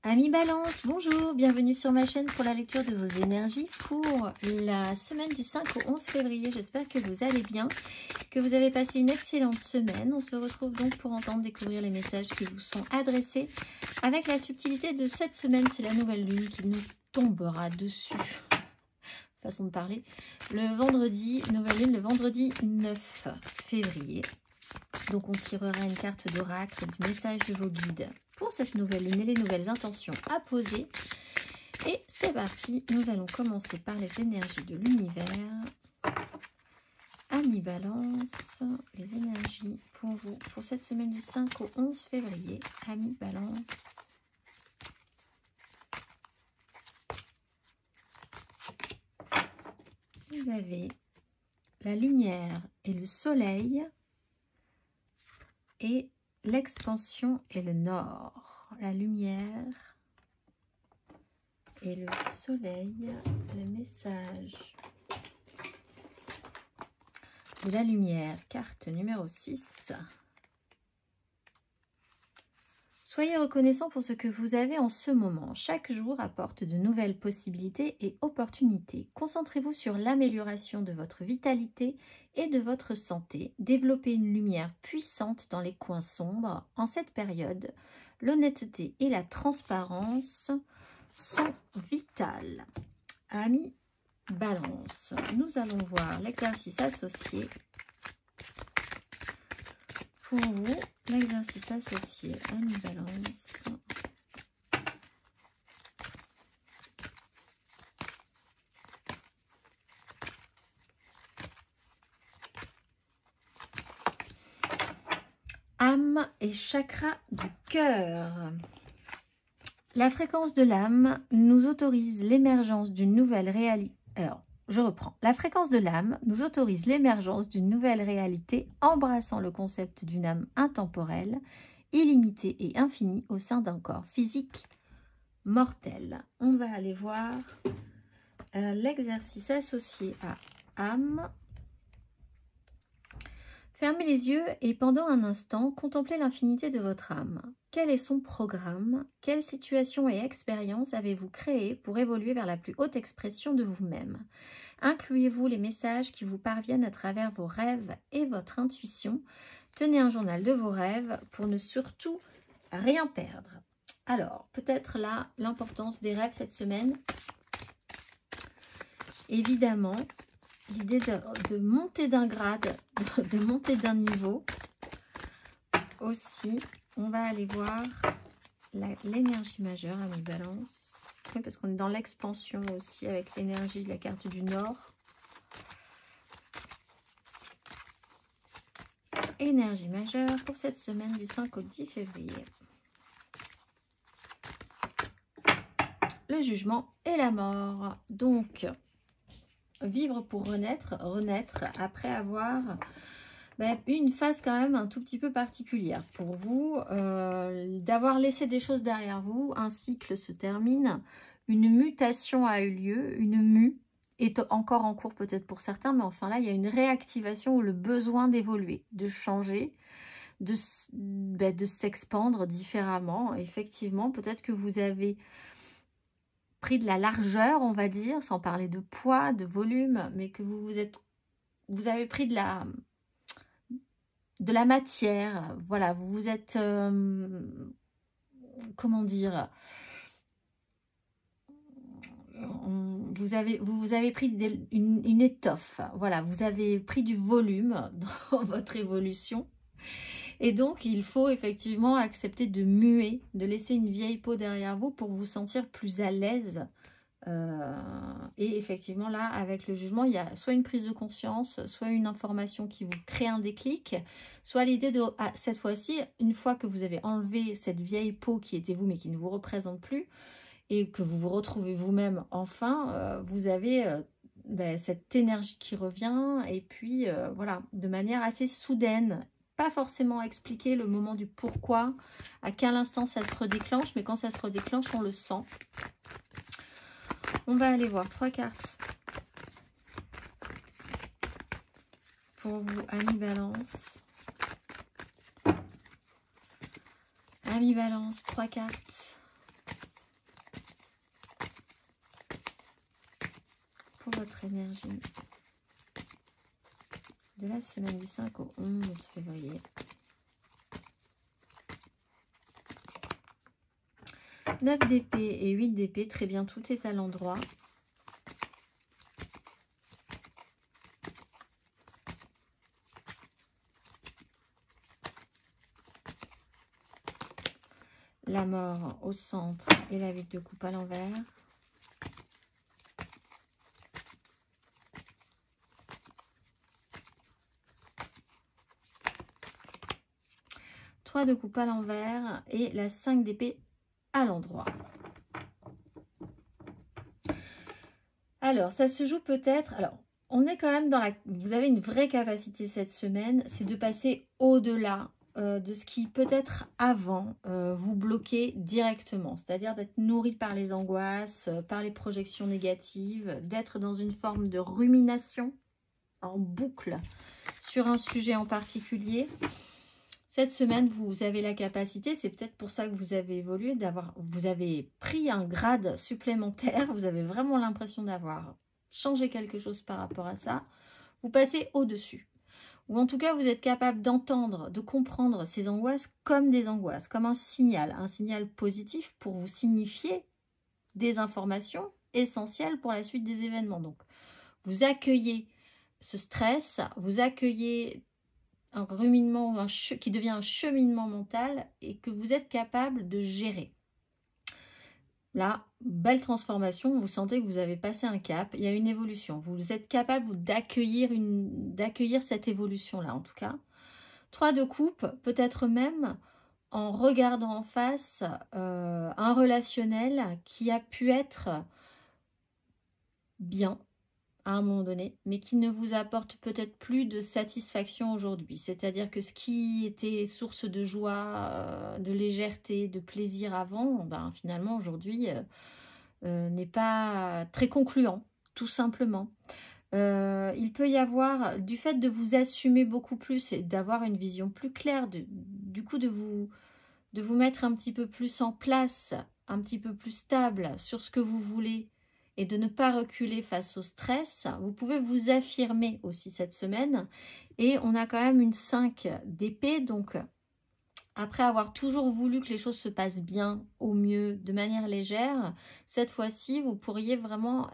Amis Balance, bonjour, bienvenue sur ma chaîne pour la lecture de vos énergies pour la semaine du 5 au 11 février. J'espère que vous allez bien, que vous avez passé une excellente semaine. On se retrouve donc pour entendre découvrir les messages qui vous sont adressés. Avec la subtilité de cette semaine, c'est la nouvelle lune qui nous tombera dessus. Façon de parler. Le vendredi, nouvelle lune, le vendredi 9 février. Donc on tirera une carte d'oracle du message de vos guides pour cette nouvelle lune et les nouvelles intentions à poser. Et c'est parti, nous allons commencer par les énergies de l'univers. Amis Balance, les énergies pour vous pour cette semaine du 5 au 11 février. Amis Balance. Vous avez la lumière et le soleil et l'expansion et le nord. La lumière et le soleil, le message de la lumière, carte numéro 6. Soyez reconnaissant pour ce que vous avez en ce moment. Chaque jour apporte de nouvelles possibilités et opportunités. Concentrez-vous sur l'amélioration de votre vitalité et de votre santé. Développez une lumière puissante dans les coins sombres. En cette période, l'honnêteté et la transparence sont vitales. Amis Balance, nous allons voir l'exercice associé pour vous. L'exercice associé, Amis Balance. Âme et chakra du cœur. La fréquence de l'âme nous autorise l'émergence d'une nouvelle réalité. Alors, je reprends. La fréquence de l'âme nous autorise l'émergence d'une nouvelle réalité embrassant le concept d'une âme intemporelle, illimitée et infinie au sein d'un corps physique mortel. On va aller voir l'exercice associé à âme. Fermez les yeux et pendant un instant, contemplez l'infinité de votre âme. Quel est son programme? Quelle situation et expérience avez-vous créée pour évoluer vers la plus haute expression de vous-même? Incluez-vous les messages qui vous parviennent à travers vos rêves et votre intuition. Tenez un journal de vos rêves pour ne surtout rien perdre. Alors, peut-être là, l'importance des rêves cette semaine. Évidemment, l'idée de monter d'un grade, de monter d'un niveau. Aussi, on va aller voir l'énergie majeure, Amis Balance. Oui, parce qu'on est dans l'expansion aussi avec l'énergie de la carte du Nord. Énergie majeure pour cette semaine du 5 au 10 février. Le jugement et la mort. Donc, vivre pour renaître, renaître après avoir une phase quand même un tout petit peu particulière pour vous, d'avoir laissé des choses derrière vous. Un cycle se termine, une mutation a eu lieu, une mue est encore en cours peut-être pour certains, mais enfin là il y a une réactivation ou le besoin d'évoluer, de changer, de s'expandre différemment. Effectivement, peut-être que vous avez pris de la largeur, on va dire, sans parler de poids, de volume, mais que vous avez pris de la matière, voilà, vous vous êtes, comment dire, vous avez pris une étoffe, voilà, vous avez pris du volume dans votre évolution. Et donc, il faut effectivement accepter de muer, de laisser une vieille peau derrière vous pour vous sentir plus à l'aise. Et effectivement, là, avec le jugement, il y a soit une prise de conscience, soit une information qui vous crée un déclic, soit l'idée de, cette fois-ci, une fois que vous avez enlevé cette vieille peau qui était vous, mais qui ne vous représente plus, et que vous vous retrouvez vous-même enfin, vous avez cette énergie qui revient, et puis voilà, de manière assez soudaine. Pas forcément expliquer le moment du pourquoi, à quel instant ça se redéclenche, mais quand ça se redéclenche, on le sent. On va aller voir 3 cartes pour vous, Amis Balance. Amis Balance, 3 cartes pour votre énergie de la semaine du 5 au 11 février. « 9 d'épée et 8 d'épée. Très bien, tout est à l'endroit. La mort au centre et la 8 de coupe à l'envers. De coupe à l'envers et la 5 d'épée à l'endroit. Alors, ça se joue peut-être... Alors, on est quand même dans la... Vous avez une vraie capacité cette semaine, c'est de passer au-delà de ce qui peut-être avant vous bloquait directement. C'est-à-dire d'être nourri par les angoisses, par les projections négatives, d'être dans une forme de rumination en boucle sur un sujet en particulier. Cette semaine, vous avez la capacité, c'est peut-être pour ça que vous avez évolué, vous avez pris un grade supplémentaire, vous avez vraiment l'impression d'avoir changé quelque chose par rapport à ça. Vous passez au-dessus. Ou en tout cas, vous êtes capable d'entendre, de comprendre ces angoisses comme des angoisses, comme un signal positif pour vous signifier des informations essentielles pour la suite des événements. Donc, vous accueillez ce stress, vous accueillez un ruminement ou qui devient un cheminement mental et que vous êtes capable de gérer. Là, belle transformation, vous sentez que vous avez passé un cap, il y a une évolution. Vous êtes capable d'accueillir cette évolution-là en tout cas. 3 de coupe, peut-être même en regardant en face un relationnel qui a pu être bien à un moment donné, mais qui ne vous apporte peut-être plus de satisfaction aujourd'hui. C'est-à-dire que ce qui était source de joie, de légèreté, de plaisir avant, ben, finalement aujourd'hui n'est pas très concluant, tout simplement. Il peut y avoir, du fait de vous assumer beaucoup plus et d'avoir une vision plus claire, du coup de vous mettre un petit peu plus en place, un petit peu plus stable sur ce que vous voulez, et de ne pas reculer face au stress, vous pouvez vous affirmer aussi cette semaine. Et on a quand même une 5 d'épée, donc après avoir toujours voulu que les choses se passent bien, au mieux, de manière légère, cette fois-ci, vous pourriez vraiment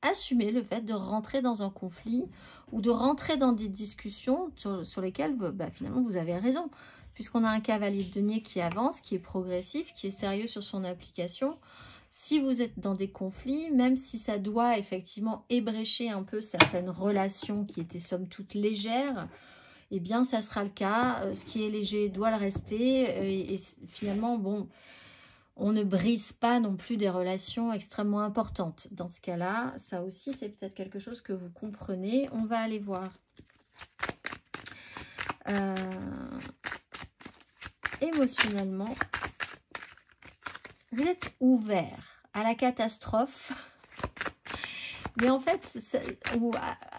assumer le fait de rentrer dans un conflit ou de rentrer dans des discussions sur lesquelles finalement vous avez raison, puisqu'on a un cavalier de denier qui avance, qui est progressif, qui est sérieux sur son application. Si vous êtes dans des conflits, même si ça doit effectivement ébrécher un peu certaines relations qui étaient somme toute légères, eh bien ça sera le cas. Ce qui est léger doit le rester. Et finalement, bon, on ne brise pas non plus des relations extrêmement importantes. Dans ce cas-là, ça aussi, c'est peut-être quelque chose que vous comprenez. On va aller voir. Émotionnellement, vous êtes ouvert à la catastrophe, mais en fait,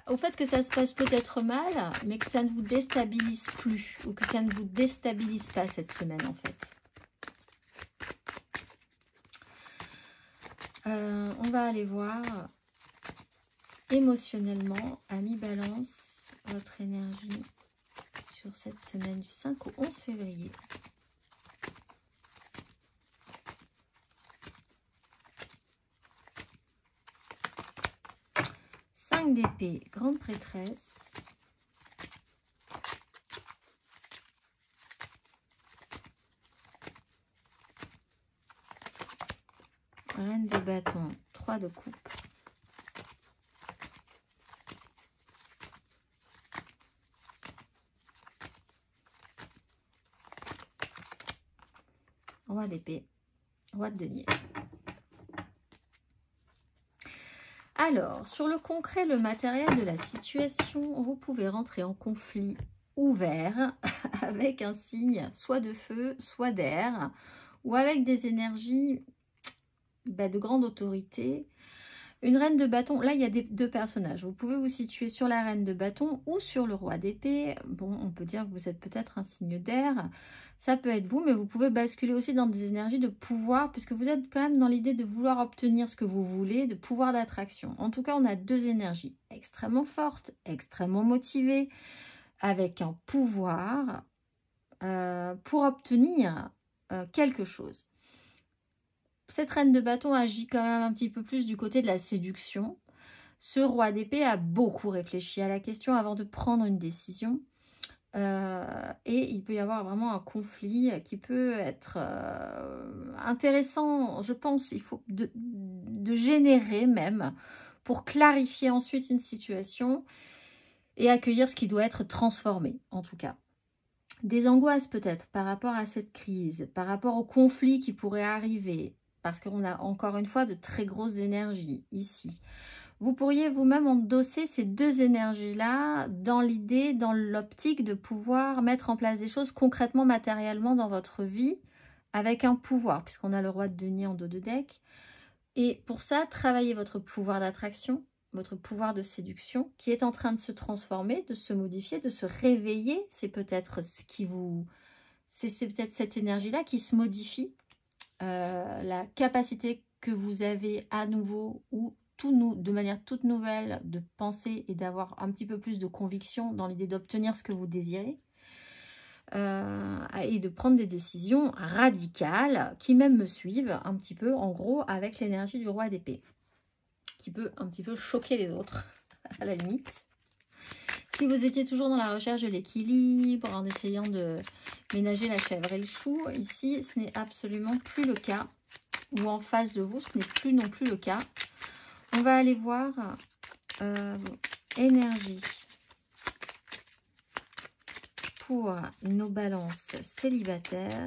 au fait que ça se passe peut-être mal, mais que ça ne vous déstabilise plus, ou que ça ne vous déstabilise pas cette semaine en fait. On va aller voir émotionnellement, ami Balance, votre énergie sur cette semaine du 5 au 11 février. D'épée, grande prêtresse. Reine de bâton, 3 de coupe. Roi d'épée, roi de denier. Alors, sur le concret, le matériel de la situation, vous pouvez rentrer en conflit ouvert avec un signe soit de feu, soit d'air, ou avec des énergies de grande autorité. Une reine de bâton, là il y a deux personnages. Vous pouvez vous situer sur la reine de bâton ou sur le roi d'épée. Bon, on peut dire que vous êtes peut-être un signe d'air. Ça peut être vous, mais vous pouvez basculer aussi dans des énergies de pouvoir, puisque vous êtes quand même dans l'idée de vouloir obtenir ce que vous voulez, de pouvoir d'attraction. En tout cas, on a deux énergies extrêmement fortes, extrêmement motivées, avec un pouvoir pour obtenir quelque chose. Cette reine de bâton agit quand même un petit peu plus du côté de la séduction. Ce roi d'épée a beaucoup réfléchi à la question avant de prendre une décision. Et il peut y avoir vraiment un conflit qui peut être intéressant, je pense. Il faut de générer même pour clarifier ensuite une situation et accueillir ce qui doit être transformé, en tout cas. Des angoisses peut-être par rapport à cette crise, par rapport au conflit qui pourrait arriver, parce qu'on a encore une fois de très grosses énergies ici. Vous pourriez vous-même endosser ces deux énergies-là dans l'idée, dans l'optique de pouvoir mettre en place des choses concrètement, matériellement dans votre vie, avec un pouvoir, puisqu'on a le roi de denier en dos de deck. Et pour ça, travaillez votre pouvoir d'attraction, votre pouvoir de séduction, qui est en train de se transformer, de se modifier, de se réveiller. C'est peut-être ce qui vous... C'est peut-être cette énergie-là qui se modifie. La capacité que vous avez à nouveau ou de manière toute nouvelle de penser et d'avoir un petit peu plus de conviction dans l'idée d'obtenir ce que vous désirez et de prendre des décisions radicales qui même me suivent un petit peu en gros avec l'énergie du roi d'épée qui peut un petit peu choquer les autres à la limite. Si vous étiez toujours dans la recherche de l'équilibre, en essayant de ménager la chèvre et le chou, ici, ce n'est absolument plus le cas. Ou en face de vous, ce n'est plus non plus le cas. On va aller voir énergie pour nos balances célibataires.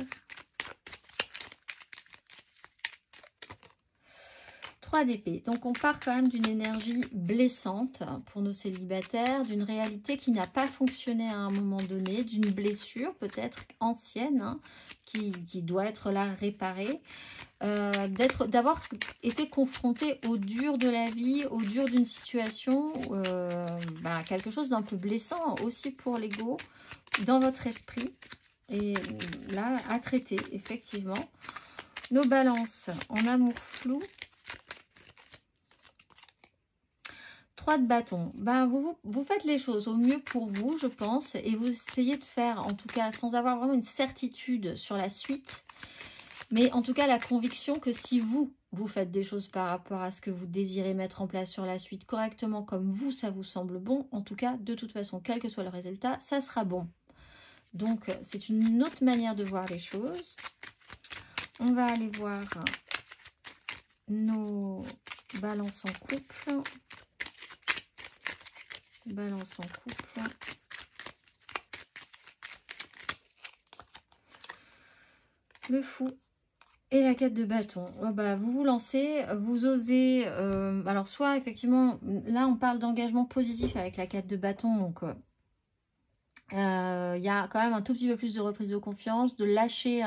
3 d'épée. Donc on part quand même d'une énergie blessante pour nos célibataires, d'une réalité qui n'a pas fonctionné à un moment donné, d'une blessure peut-être ancienne hein, qui doit être là réparée, d'avoir été confronté au dur de la vie, au dur d'une situation, quelque chose d'un peu blessant aussi pour l'ego dans votre esprit. Et là, à traiter, effectivement. Nos balances en amour flou. 3 de bâton. Vous faites les choses au mieux pour vous, je pense, et vous essayez de faire, en tout cas, sans avoir vraiment une certitude sur la suite, mais en tout cas, la conviction que si vous faites des choses par rapport à ce que vous désirez mettre en place sur la suite correctement, comme vous, ça vous semble bon, en tout cas, de toute façon, quel que soit le résultat, ça sera bon. Donc, c'est une autre manière de voir les choses. On va aller voir nos balances en couple. Balance en couple. Le fou et la 4 de bâton. Vous vous lancez, vous osez. Alors, soit effectivement, là on parle d'engagement positif avec la 4 de bâton. Donc, il y a quand même un tout petit peu plus de reprise de confiance, de lâcher,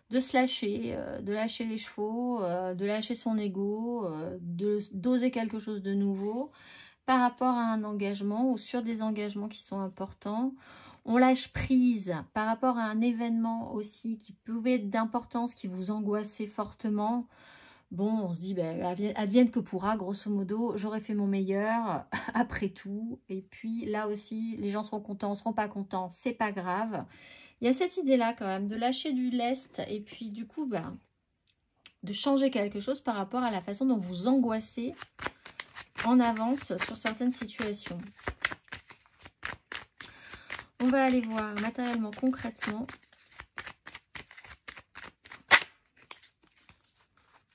de se lâcher, de lâcher les chevaux, de lâcher son ego, d'oser quelque chose de nouveau. Par rapport à un engagement ou sur des engagements qui sont importants. On lâche prise par rapport à un événement aussi qui pouvait être d'importance, qui vous angoissait fortement. Bon, on se dit, advienne que pourra, grosso modo, j'aurais fait mon meilleur, après tout. Et puis là aussi, les gens seront contents, seront pas contents, c'est pas grave. Il y a cette idée-là quand même, de lâcher du lest et puis du coup, de changer quelque chose par rapport à la façon dont vous angoissez en avance sur certaines situations. On va aller voir matériellement, concrètement.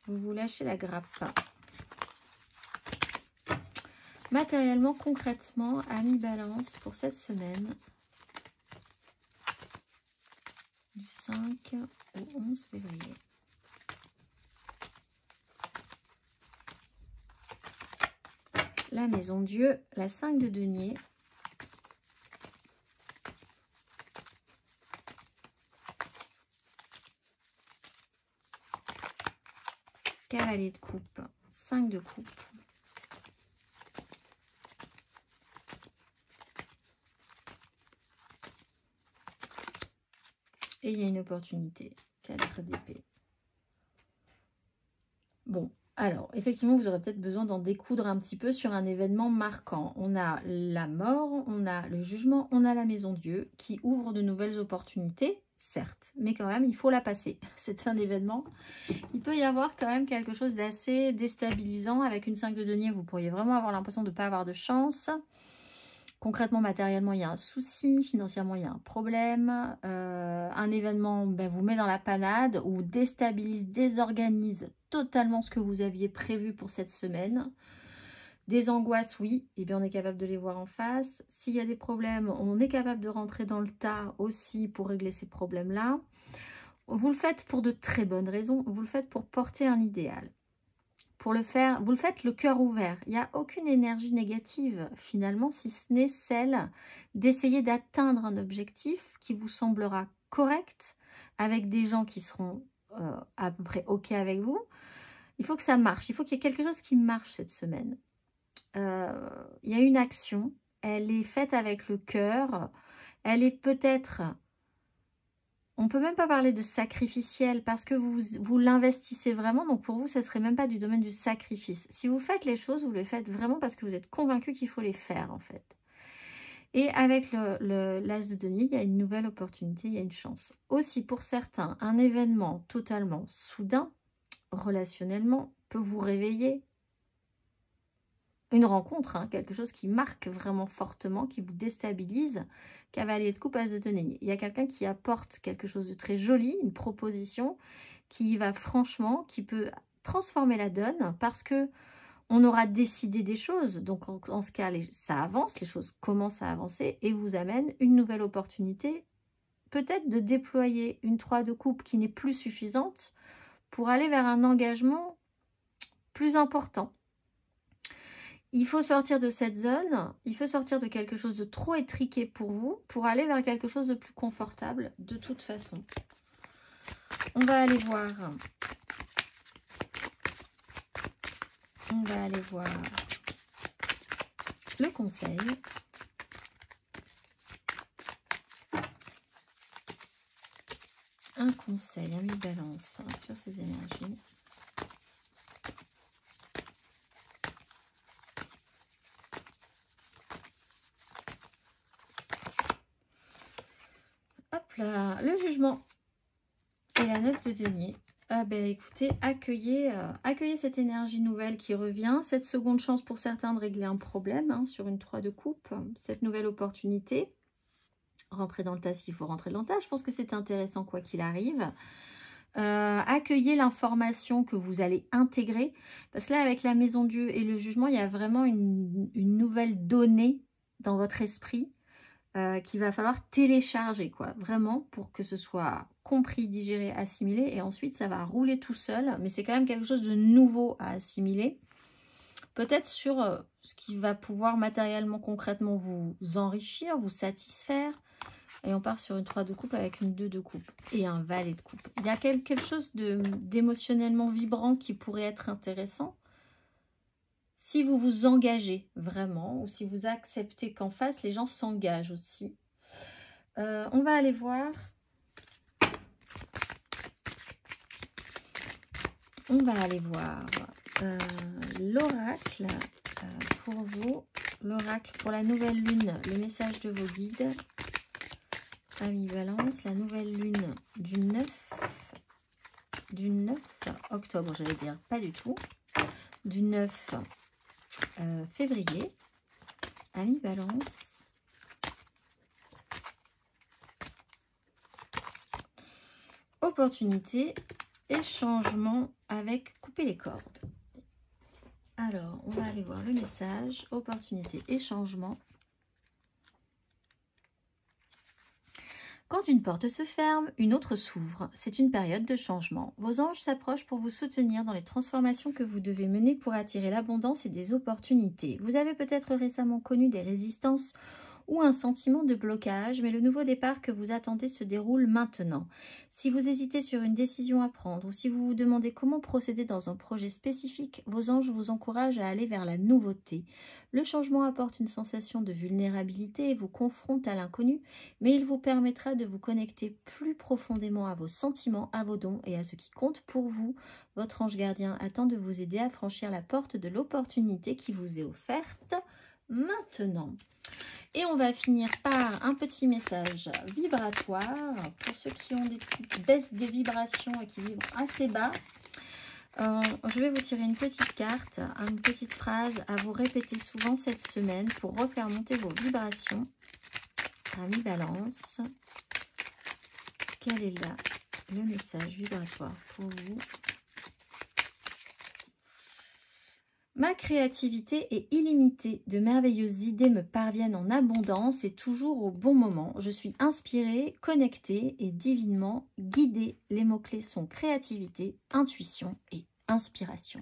Vous lâchez la grappe. Matériellement, concrètement, amis balance pour cette semaine. Du 5 au 11 février. La maison Dieu, la 5 de denier. Cavalier de coupe, 5 de coupe. et il y a une opportunité. 4 d'épée. Bon, alors, effectivement, vous aurez peut-être besoin d'en découdre un petit peu sur un événement marquant. On a la mort, on a le jugement, on a la maison Dieu qui ouvre de nouvelles opportunités, certes, mais quand même, il faut la passer. C'est un événement. Il peut y avoir quand même quelque chose d'assez déstabilisant. Avec une 5 de denier, vous pourriez vraiment avoir l'impression de ne pas avoir de chance. Concrètement, matériellement, il y a un souci. Financièrement, il y a un problème. Un événement vous met dans la panade ou déstabilise, désorganise totalement ce que vous aviez prévu pour cette semaine. Des angoisses, oui. Eh bien, on est capable de les voir en face. S'il y a des problèmes, on est capable de rentrer dans le tas aussi pour régler ces problèmes-là. Vous le faites pour de très bonnes raisons. Vous le faites pour porter un idéal. Pour le faire, vous le faites le cœur ouvert. Il n'y a aucune énergie négative, finalement, si ce n'est celle d'essayer d'atteindre un objectif qui vous semblera correct, avec des gens qui seront à peu près OK avec vous. Il faut que ça marche. Il faut qu'il y ait quelque chose qui marche cette semaine. Il y a une action. Elle est faite avec le cœur. Elle est peut-être... On ne peut même pas parler de sacrificiel parce que vous l'investissez vraiment. Donc pour vous, ce ne serait même pas du domaine du sacrifice. Si vous faites les choses, vous les faites vraiment parce que vous êtes convaincu qu'il faut les faire en fait. Et avec l'As de denier, il y a une nouvelle opportunité, il y a une chance. Aussi pour certains, un événement totalement soudain, relationnellement, peut vous réveiller. Une rencontre, quelque chose qui marque vraiment fortement, qui vous déstabilise. Cavalier de coupe, As de denier. Il y a quelqu'un qui apporte quelque chose de très joli, une proposition qui va franchement, qui peut transformer la donne parce que on aura décidé des choses. Donc en ce cas, ça avance, les choses commencent à avancer et vous amène une nouvelle opportunité, peut-être de déployer une 3 de coupe qui n'est plus suffisante pour aller vers un engagement plus important. Il faut sortir de cette zone, il faut sortir de quelque chose de trop étriqué pour vous, pour aller vers quelque chose de plus confortable, de toute façon. On va aller voir. On va aller voir le conseil. Un conseil, ami Balance, sur ces énergies. Là, le jugement et la 9 de denier. Ah ben écoutez, accueillez cette énergie nouvelle qui revient, cette seconde chance pour certains de régler un problème sur une 3 de coupe, cette nouvelle opportunité. Rentrer dans le tas s'il faut rentrer dans le tas, je pense que c'est intéressant quoi qu'il arrive. Accueillez l'information que vous allez intégrer, parce que là avec la maison Dieu et le jugement, il y a vraiment une nouvelle donnée dans votre esprit. Qu'il va falloir télécharger, quoi, vraiment, pour que ce soit compris, digéré, assimilé, et ensuite ça va rouler tout seul, mais c'est quand même quelque chose de nouveau à assimiler. Peut-être sur ce qui va pouvoir matériellement, concrètement vous enrichir, vous satisfaire, et on part sur une 3 de coupe avec une 2 de coupe et un valet de coupe. Il y a quelque chose d'émotionnellement vibrant qui pourrait être intéressant. Si vous vous engagez vraiment, ou si vous acceptez qu'en face, les gens s'engagent aussi. On va aller voir. On va aller voir l'oracle pour vous. L'oracle pour la nouvelle lune, le message de vos guides. Ami Balance, la nouvelle lune du 9 octobre, j'allais dire. Pas du tout. Du 9 février, ami Balance. Opportunité et changement avec couper les cordes. Alors, on va aller voir le message. Opportunité et changement. Quand une porte se ferme, une autre s'ouvre. C'est une période de changement. Vos anges s'approchent pour vous soutenir dans les transformations que vous devez mener pour attirer l'abondance et des opportunités. Vous avez peut-être récemment connu des résistances ou un sentiment de blocage, mais le nouveau départ que vous attendez se déroule maintenant. Si vous hésitez sur une décision à prendre ou si vous vous demandez comment procéder dans un projet spécifique, vos anges vous encouragent à aller vers la nouveauté. Le changement apporte une sensation de vulnérabilité et vous confronte à l'inconnu, mais il vous permettra de vous connecter plus profondément à vos sentiments, à vos dons et à ce qui compte pour vous. Votre ange gardien attend de vous aider à franchir la porte de l'opportunité qui vous est offerte maintenant. Et on va finir par un petit message vibratoire pour ceux qui ont des petites baisses de vibration et qui vibrent assez bas. Je vais vous tirer une petite carte, une petite phrase à vous répéter souvent cette semaine pour refaire monter vos vibrations. Amis Balance, quel est là le message vibratoire pour vous? Ma créativité est illimitée, de merveilleuses idées me parviennent en abondance et toujours au bon moment. Je suis inspirée, connectée et divinement guidée. Les mots-clés sont créativité, intuition et inspiration.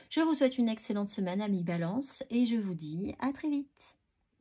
Je vous souhaite une excellente semaine, amis Balance, et je vous dis à très vite.